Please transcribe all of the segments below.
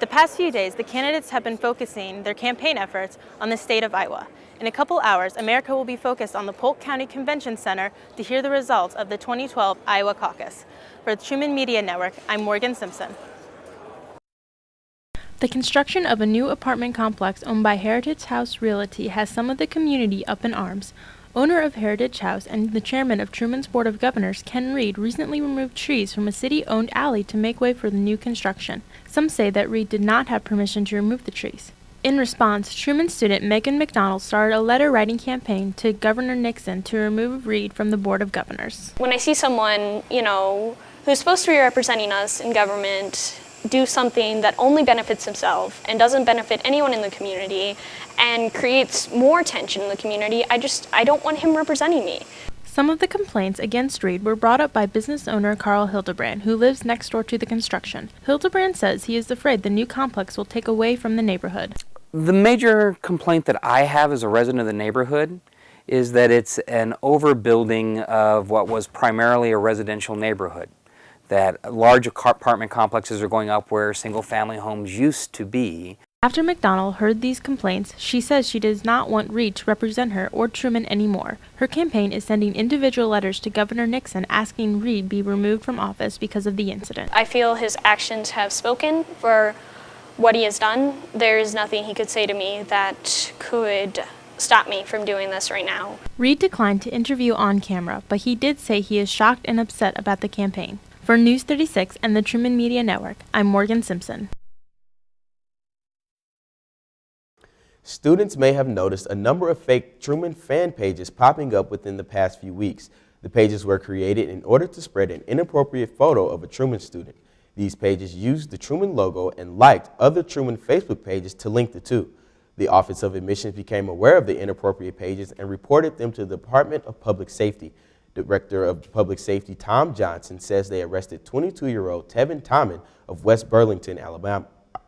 The past few days, the candidates have been focusing their campaign efforts on the state of Iowa. In a couple hours, America will be focused on the Polk County Convention Center to hear the results of the 2012 Iowa caucus. For the Truman Media Network, I'm Morgan Simpson. The construction of a new apartment complex owned by Heritage House Realty has some of the community up in arms. Owner of Heritage House and the chairman of Truman's Board of Governors, Ken Reed, recently removed trees from a city-owned alley to make way for the new construction. Some say that Reed did not have permission to remove the trees. In response, Truman student Megan McDonald started a letter-writing campaign to Governor Nixon to remove Reed from the Board of Governors. When I see someone, who's supposed to be representing us in government do something that only benefits himself and doesn't benefit anyone in the community and creates more tension in the community, I don't want him representing me. Some of the complaints against Reed were brought up by business owner Carl Hildebrand, who lives next door to the construction. Hildebrand says he is afraid the new complex will take away from the neighborhood. The major complaint that I have as a resident of the neighborhood is that it's an overbuilding of what was primarily a residential neighborhood. That large apartment complexes are going up where single-family homes used to be. After McDonald heard these complaints, she says she does not want Reed to represent her or Truman anymore. Her campaign is sending individual letters to Governor Nixon asking Reed be removed from office because of the incident. I feel his actions have spoken for what he has done. There is nothing he could say to me that could stop me from doing this right now. Reed declined to interview on camera, but he did say he is shocked and upset about the campaign. For News 36 and the Truman Media Network, I'm Morgan Simpson. Students may have noticed a number of fake Truman fan pages popping up within the past few weeks. The pages were created in order to spread an inappropriate photo of a Truman student. These pages used the Truman logo and liked other Truman Facebook pages to link the two. The Office of Admissions became aware of the inappropriate pages and reported them to the Department of Public Safety. Director of Public Safety Tom Johnson says they arrested 22-year-old Tevin Tommen of West Burlington,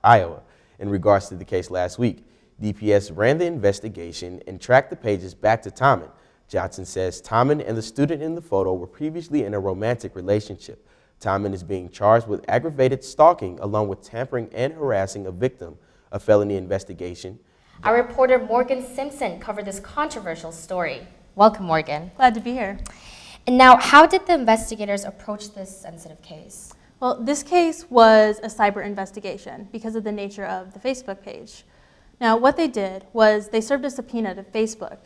Iowa, in regards to the case last week. DPS ran the investigation and tracked the pages back to Tommen. Johnson says Tommen and the student in the photo were previously in a romantic relationship. Tommen is being charged with aggravated stalking along with tampering and harassing a victim, a felony investigation. Our reporter Morgan Simpson covered this controversial story. Welcome, Morgan. Glad to be here. And now, how did the investigators approach this sensitive case? Well, this case was a cyber investigation because of the nature of the Facebook page. Now, what they did was they served a subpoena to Facebook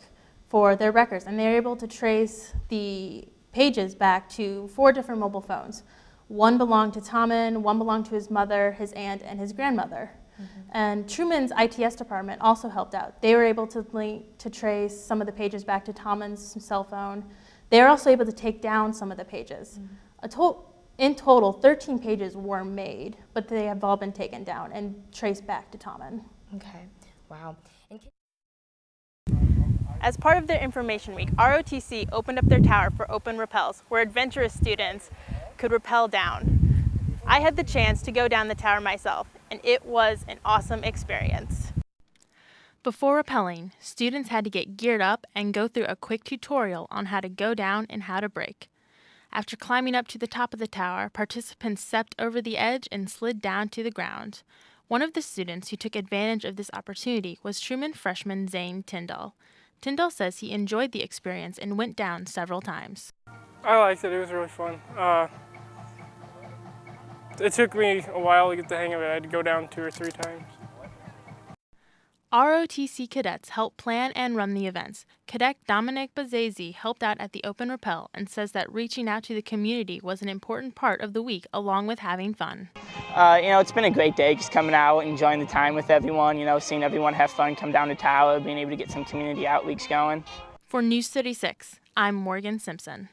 for their records, and they were able to trace the pages back to 4 different mobile phones. One belonged to Tommen, one belonged to his mother, his aunt, and his grandmother. And Truman's ITS department also helped out. They were able to trace some of the pages back to Tommen's cell phone. They were also able to take down some of the pages. In total, 13 pages were made, but they have all been taken down and traced back to Tommen. Okay, wow. As part of their information week, ROTC opened up their tower for open rappels, where adventurous students could rappel down. I had the chance to go down the tower myself, and it was an awesome experience. Before rappelling, students had to get geared up and go through a quick tutorial on how to go down and how to brake. After climbing up to the top of the tower, participants stepped over the edge and slid down to the ground. One of the students who took advantage of this opportunity was Truman freshman Zane Tyndall. Tyndall says he enjoyed the experience and went down several times. I liked it. It was really fun. It took me a while to get the hang of it. I had to go down 2 or 3 times. ROTC cadets helped plan and run the events. Cadet Dominic Bazezi helped out at the Open Rappel and says that reaching out to the community was an important part of the week along with having fun. It's been a great day just coming out, enjoying the time with everyone, seeing everyone have fun, come down to Tower, being able to get some community outreach going. For News 36, I'm Morgan Simpson.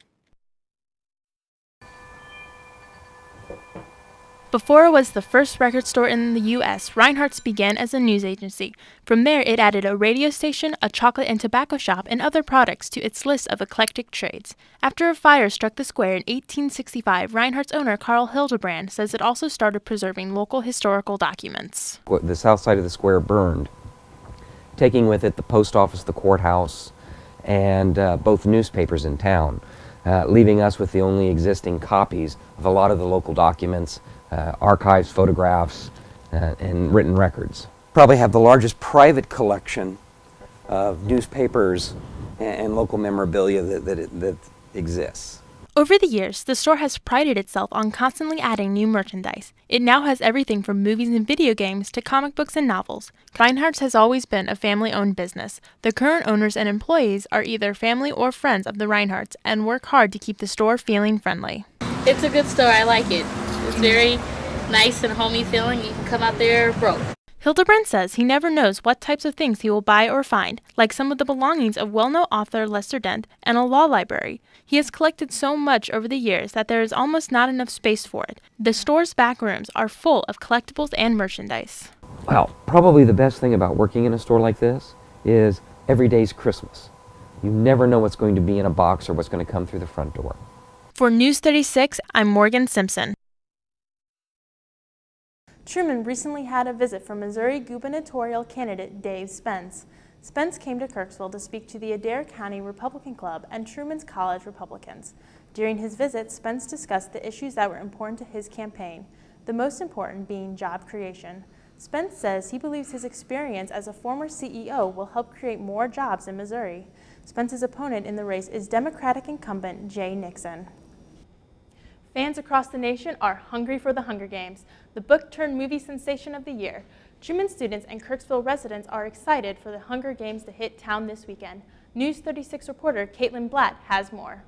Before it was the first record store in the U.S., Reinhardt's began as a news agency. From there, it added a radio station, a chocolate and tobacco shop, and other products to its list of eclectic trades. After a fire struck the square in 1865, Reinhardt's owner, Carl Hildebrand, says it also started preserving local historical documents. The south side of the square burned, taking with it the post office, the courthouse, and both newspapers in town, leaving us with the only existing copies of a lot of the local documents, archives, photographs, and written records. Probably have the largest private collection of newspapers and local memorabilia that exists. Over the years, the store has prided itself on constantly adding new merchandise. It now has everything from movies and video games to comic books and novels. Reinhardt's has always been a family-owned business. The current owners and employees are either family or friends of the Reinhardts and work hard to keep the store feeling friendly. It's a good store. I like it. It's very nice and homey feeling. You can come out there broke. Hildebrand says he never knows what types of things he will buy or find, like some of the belongings of well-known author Lester Dent and a law library. He has collected so much over the years that there is almost not enough space for it. The store's back rooms are full of collectibles and merchandise. Well, probably the best thing about working in a store like this is every day's Christmas. You never know what's going to be in a box or what's going to come through the front door. For News 36, I'm Morgan Simpson. Truman recently had a visit from Missouri gubernatorial candidate Dave Spence. Spence came to Kirksville to speak to the Adair County Republican Club and Truman's College Republicans. During his visit, Spence discussed the issues that were important to his campaign, the most important being job creation. Spence says he believes his experience as a former CEO will help create more jobs in Missouri. Spence's opponent in the race is Democratic incumbent Jay Nixon. Fans across the nation are hungry for the Hunger Games, the book-turned-movie sensation of the year. Truman students and Kirksville residents are excited for the Hunger Games to hit town this weekend. News 36 reporter Caitlin Blatt has more.